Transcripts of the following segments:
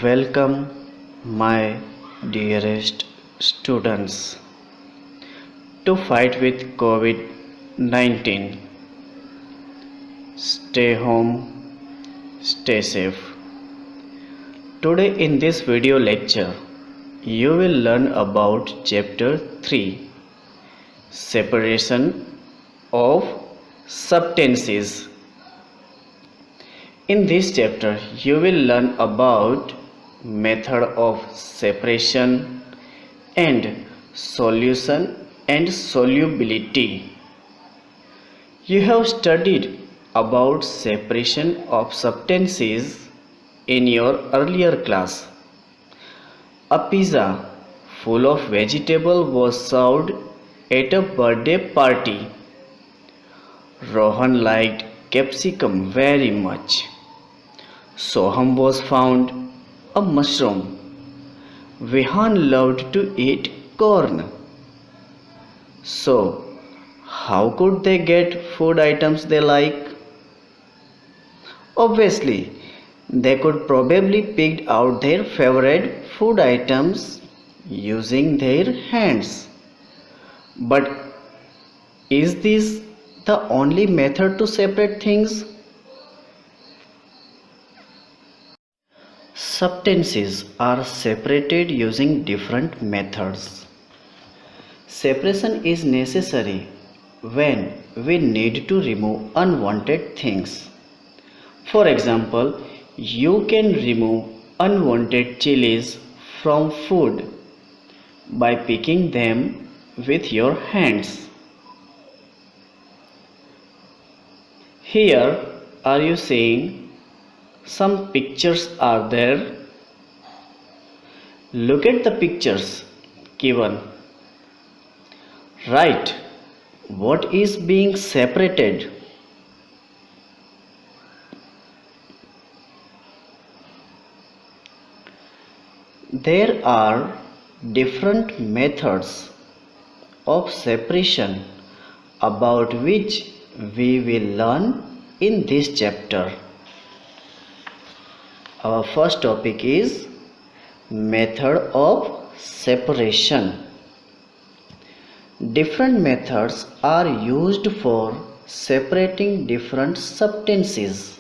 Welcome, my dearest students. To fight with COVID 19, stay home, stay safe. Today, in this video lecture, you will learn about Chapter 3 Separation of Substances. In this chapter, you will learn about method of separation and solution and solubility. You have studied about separation of substances in your earlier class. A pizza full of vegetable was served at a birthday party. Rohan liked capsicum very much. Soham was found a mushroom. Vihan loved to eat corn. So, how could they get food items they like? Obviously, they could probably pick out their favorite food items using their hands. But is this the only method to separate things? Substances are separated using different methods. Separation is necessary when we need to remove unwanted things. For example, you can remove unwanted chilies from food by picking them with your hands. Here are you seeing some pictures are there. Look at the pictures given. Write what is being separated. There are different methods of separation about which we will learn in this chapter. Our first topic is method of separation. Different methods are used for separating different substances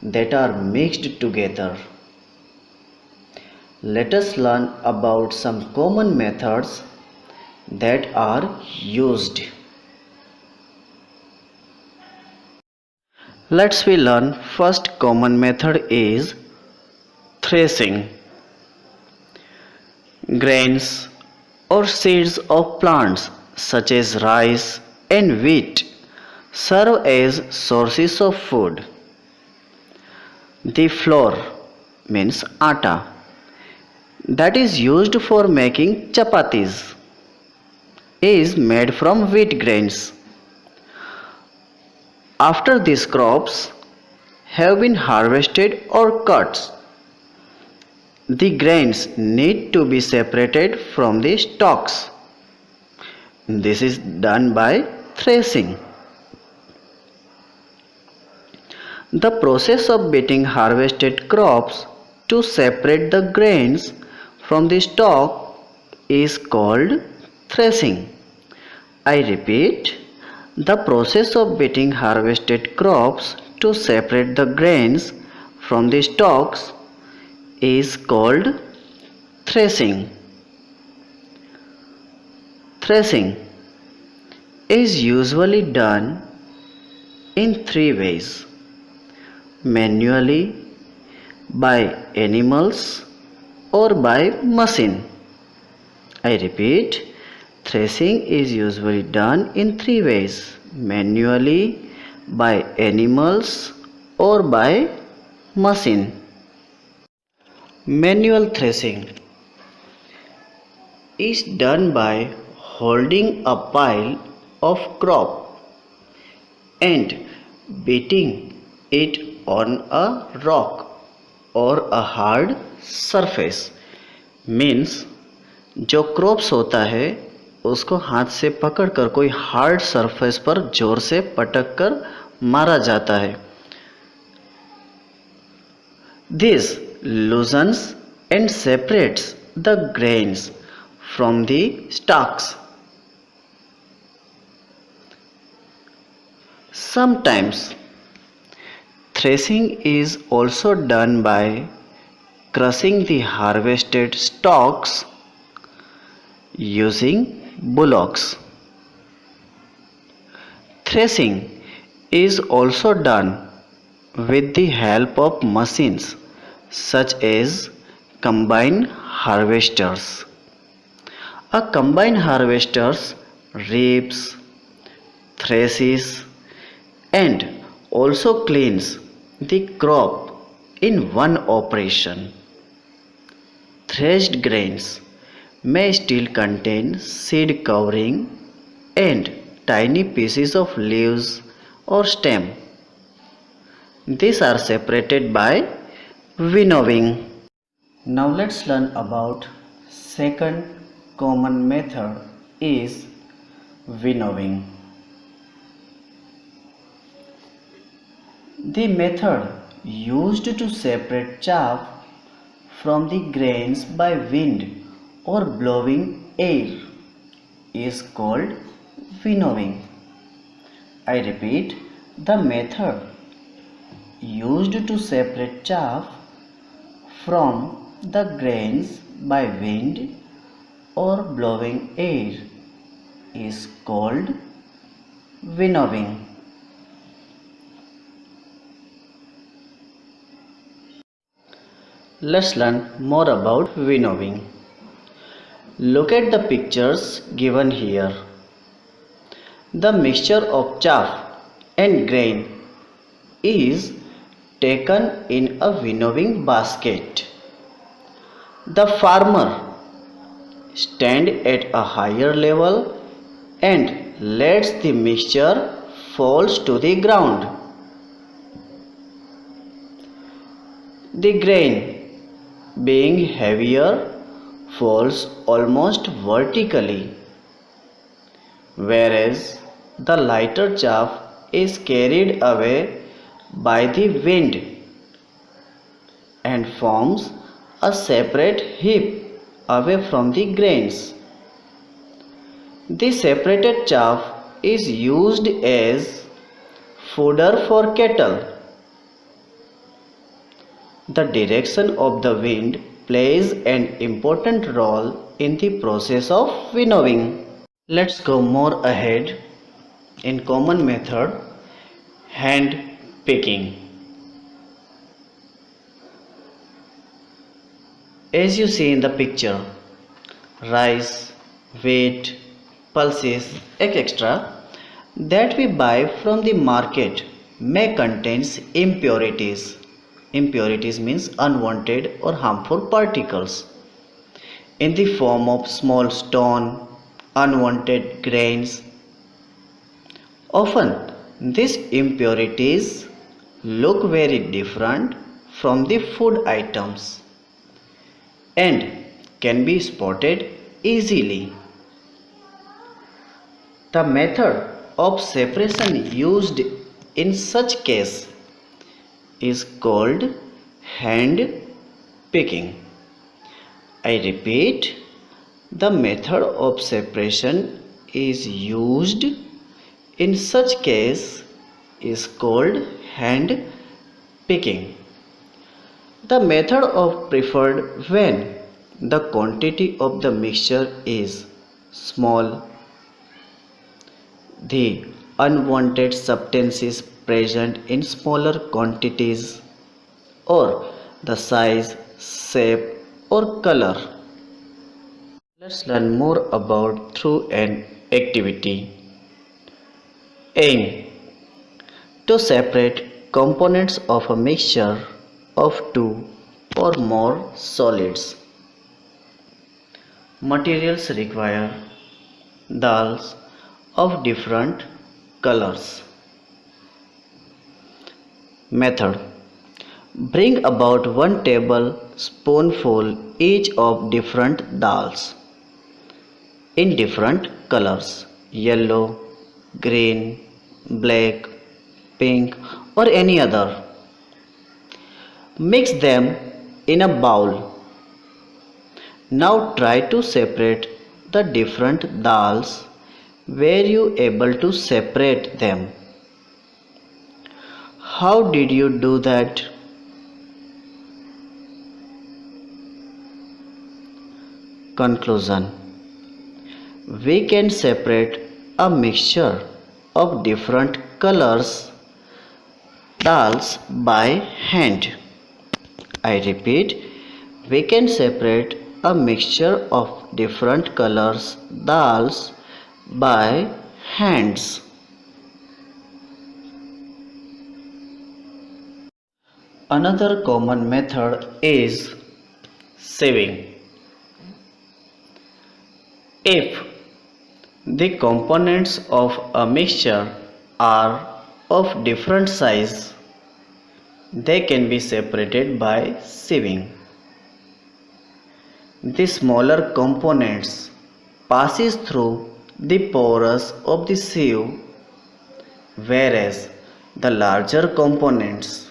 that are mixed together. Let us learn about some common methods that are used. Let's learn first common method is threshing. Grains or seeds of plants such as rice and wheat serve as sources of food. The flour means atta that is used for making chapatis is made from wheat grains. After these crops have been harvested or cut, the grains need to be separated from the stalks. This is done by threshing. The process of beating harvested crops to separate the grains from the stalk is called threshing. I repeat, the process of beating harvested crops to separate the grains from the stalks is called threshing. Threshing is usually done in three ways: manually, by animals, or by machine. I repeat, threshing is usually done in three ways: manually, by animals, or by machine. Manual threshing is done by holding a pile of crop and beating it on a rock or a hard surface. Means जो crops होता है उसको हाथ से पकड़कर कोई hard surface पर जोर से पटक कर मारा जाता है. This loosens and separates the grains from the stalks. Sometimes threshing is also done by crushing the harvested stalks using bullocks. Threshing is also done with the help of machines such as combine harvesters. A combine harvester reaps, threshes, and also cleans the crop in one operation. Threshed grains may still contain seed covering and tiny pieces of leaves or stem. These are separated by winnowing. Now let's learn about second common method is winnowing. The method used to separate chaff from the grains by wind or blowing air is called winnowing. I repeat, the method used to separate chaff from the grains by wind or blowing air is called winnowing. Let's learn more about winnowing. Look at the pictures given here. The mixture of chaff and grain is taken in a winnowing basket. The farmer stands at a higher level and lets the mixture falls to the ground. The grain, being heavier, falls almost vertically, whereas the lighter chaff is carried away by the wind and forms a separate heap away from the grains. The separated chaff is used as fodder for cattle. The direction of the wind plays an important role in the process of winnowing. Let's go more ahead in common method, hand picking. As you see in the picture, rice, wheat, pulses, etc. that we buy from the market may contain impurities. Impurities means unwanted or harmful particles in the form of small stone, unwanted grains. Often these impurities look very different from the food items and can be spotted easily. The method of separation used in such case is called hand picking. I repeat, the method of separation is used in such case is called hand picking. The method of preferred when the quantity of the mixture is small, the unwanted substances present in smaller quantities, or the size, shape, or color. Let's learn more about through an activity. Aim to separate components of a mixture of two or more solids. Materials require dals of different colors. Method: bring about 1 tablespoonful each of different dals in different colors: yellow, green, black, pink, or any other. Mix them in a bowl. Now try to separate the different dals. Were you able to separate them? How did you do that? Conclusion. We can separate a mixture of different colors dals by hand. I repeat, we can separate a mixture of different colors dals by hands. Another common method is sieving. If the components of a mixture are of different size, they can be separated by sieving. The smaller components passes through the pores of the sieve, whereas the larger components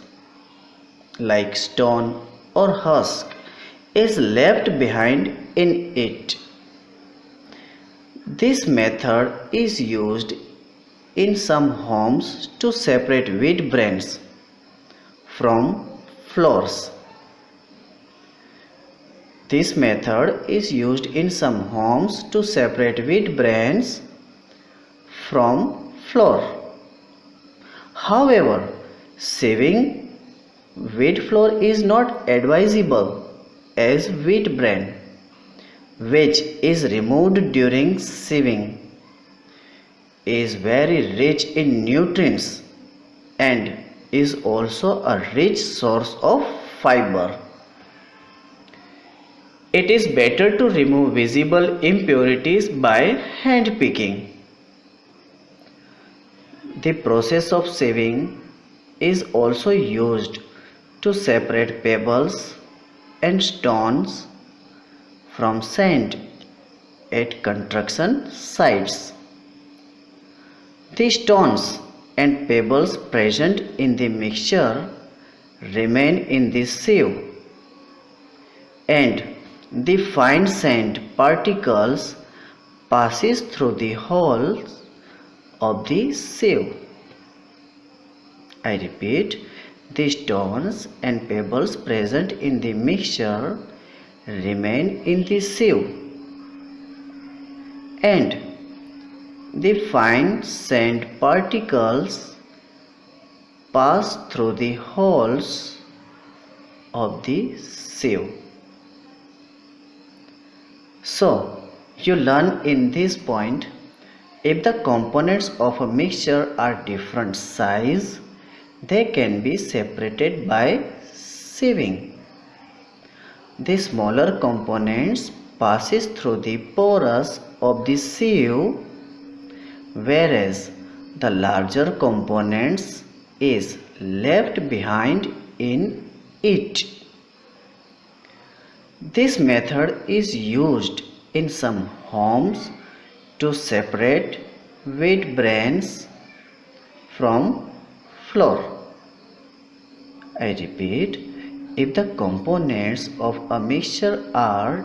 like stone or husk is left behind in it. This method is used in some homes to separate wheat brains from flours. This method is used in some homes to separate wheat brains from flour. However, sieving wheat flour is not advisable, as wheat bran, which is removed during sieving, is very rich in nutrients and is also a rich source of fiber. It is better to remove visible impurities by hand picking. The process of sieving is also used to separate pebbles and stones from sand at construction sites. The stones and pebbles present in the mixture remain in the sieve, and the fine sand particles passes through the holes of the sieve. I repeat, the stones and pebbles present in the mixture remain in the sieve, and the fine sand particles pass through the holes of the sieve. So, you learn in this point, if the components of a mixture are different size, they can be separated by sieving. The smaller components passes through the pores of the sieve, whereas the larger components is left behind in it. This method is used in some homes to separate wheat brains from flour. I repeat, if the components of a mixture are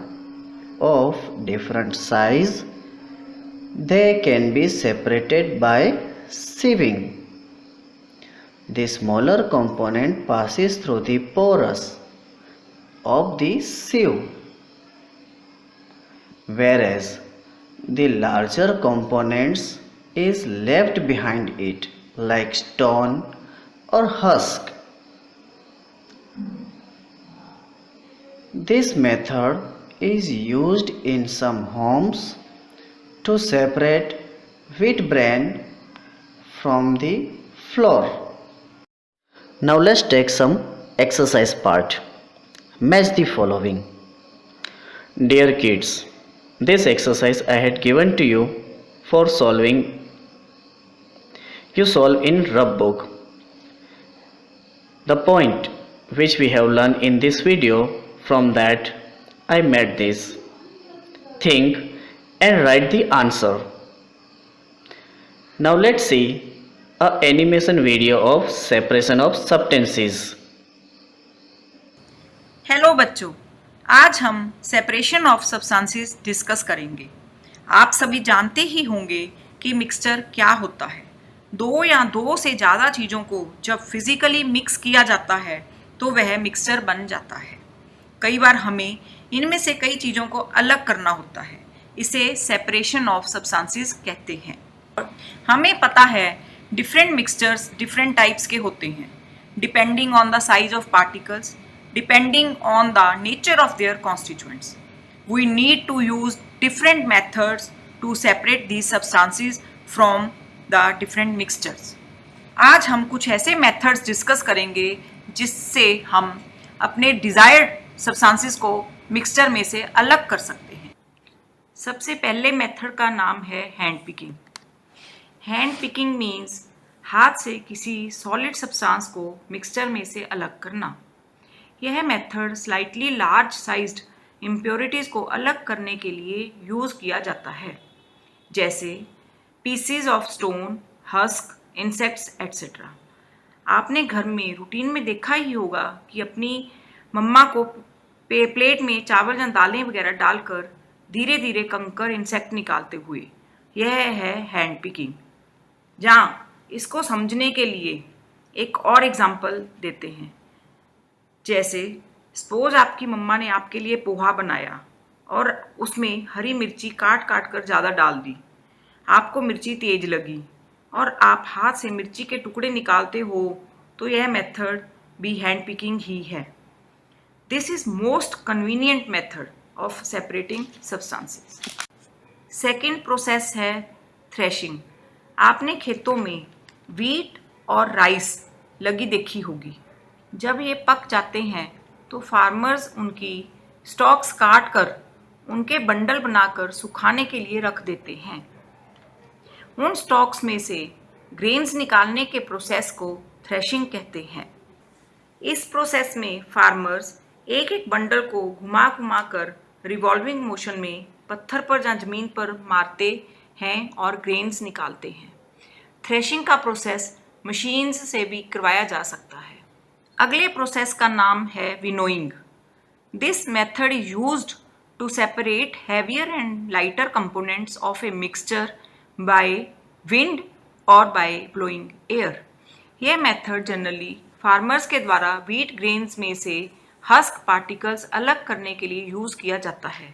of different size, they can be separated by sieving. The smaller component passes through the pores of the sieve, whereas the larger components is left behind it, like stone or husk. This method is used in some homes to separate wheat bran from the flour. Now let's take some exercise part. Match the following. Dear kids, this exercise I had given to you for solving. You solve in rough book. The point which we have learned in this video, from that I made this. Think and write the answer. Now let's see an animation video of separation of substances. Hello बच्चों, आज हम separation of substances discuss करेंगे। आप सभी जानते ही होंगे कि mixture क्या होता है। दो या दो से ज़्यादा चीज़ों को जब फिजिकली मिक्स किया जाता है तो वह मिक्सचर बन जाता है। कई बार हमें इनमें से कई चीज़ों को अलग करना होता है, इसे सेपरेशन ऑफ सब्सटेंसेस कहते हैं। हमें पता है डिफरेंट मिक्सचर्स डिफरेंट टाइप्स के होते हैं, depending on the size of particles, depending on the nature of their constituents. We need to use different methods to separate these substances from the different mixtures. आज हम कुछ ऐसे methods discuss करेंगे जिससे हम अपने desired substances को mixture में से अलग कर सकते हैं। सबसे पहले मेथड का नाम है hand picking. Hand picking means हाथ से किसी सॉलिड सब्सटेंस को मिक्सचर में से अलग करना। यह method slightly large sized impurities को अलग करने के लिए यूज़ किया जाता है, जैसे PCs of stone, husk, insects etcetera. आपने घर में रूटीन में देखा ही होगा कि अपनी मम्मा को प्लेट में चावल या दालें वगैरह डालकर धीरे धीरे कंकर इंसेक्ट निकालते हुए। यह है हैंड पिकिंग। जहाँ इसको समझने के लिए एक और एग्जाम्पल देते हैं। जैसे सपोज आपकी मम्मा ने आपके लिए पोहा बनाया और उसमें हरी मिर्ची काट काट कर ज़्यादा डाल दी। आपको मिर्ची तेज लगी और आप हाथ से मिर्ची के टुकड़े निकालते हो, तो यह मेथड भी हैंड पिकिंग ही है। This is most convenient method of separating substances. Second process है थ्रेशिंग। आपने खेतों में व्हीट और राइस लगी देखी होगी। जब ये पक जाते हैं तो फार्मर्स उनकी स्टॉक्स काट कर उनके बंडल बनाकर सुखाने के लिए रख देते हैं। उन स्टॉक्स में से ग्रेन्स निकालने के प्रोसेस को थ्रेशिंग कहते हैं। इस प्रोसेस में फार्मर्स एक एक बंडल को घुमा घुमा कर रिवॉल्विंग मोशन में पत्थर पर या जमीन पर मारते हैं और ग्रेन्स निकालते हैं। थ्रेशिंग का प्रोसेस मशीन्स से भी करवाया जा सकता है। अगले प्रोसेस का नाम है winnowing. This method is used to separate heavier and lighter components of a mixture by wind or by blowing air. यह मेथड जनरली फार्मर्स के द्वारा व्हीट ग्रेन्स में से हस्क पार्टिकल्स अलग करने के लिए यूज किया जाता है।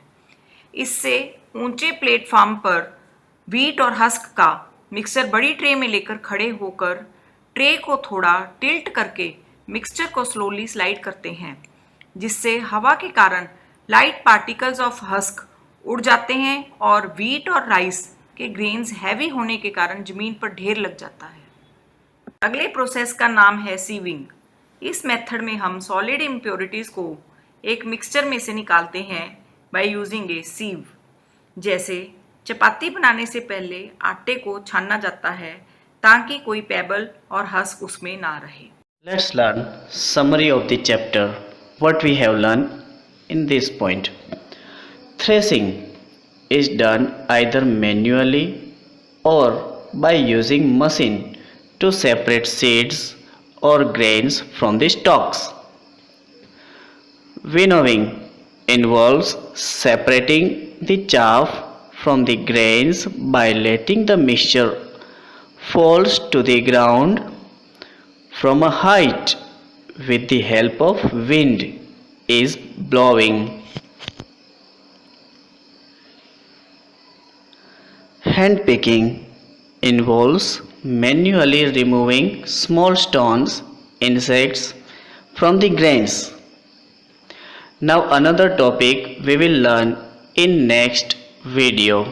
इससे ऊंचे प्लेटफॉर्म पर व्हीट और हस्क का मिक्सचर बड़ी ट्रे में लेकर खड़े होकर ट्रे को थोड़ा टिल्ट करके मिक्सचर को स्लोली स्लाइड करते हैं, जिससे हवा के कारण लाइट पार्टिकल्स ऑफ हस्क उड़ जाते हैं और व्हीट और राइस के ग्रेन्स हैवी होने के कारण जमीन पर ढेर लग जाता है। अगले प्रोसेस का नाम है सीविंग। इस मेथड में हम सॉलिड इम्प्योरिटीज़ को एक मिक्सचर में से निकालते हैं बाय यूजिंग ए सीव। जैसे चपाती बनाने से पहले आटे को छाना जाता है ताकि कोई पेबल और हस्क उसमें ना रहे। Let's learn summary of the chapter. What we have learned in this point. Threshing is done either manually or by using machine to separate seeds or grains from the stalks. Winnowing involves separating the chaff from the grains by letting the mixture falls to the ground from a height with the help of wind is blowing. Hand picking involves manually removing small stones, insects from the grains. Now another topic we will learn in next video.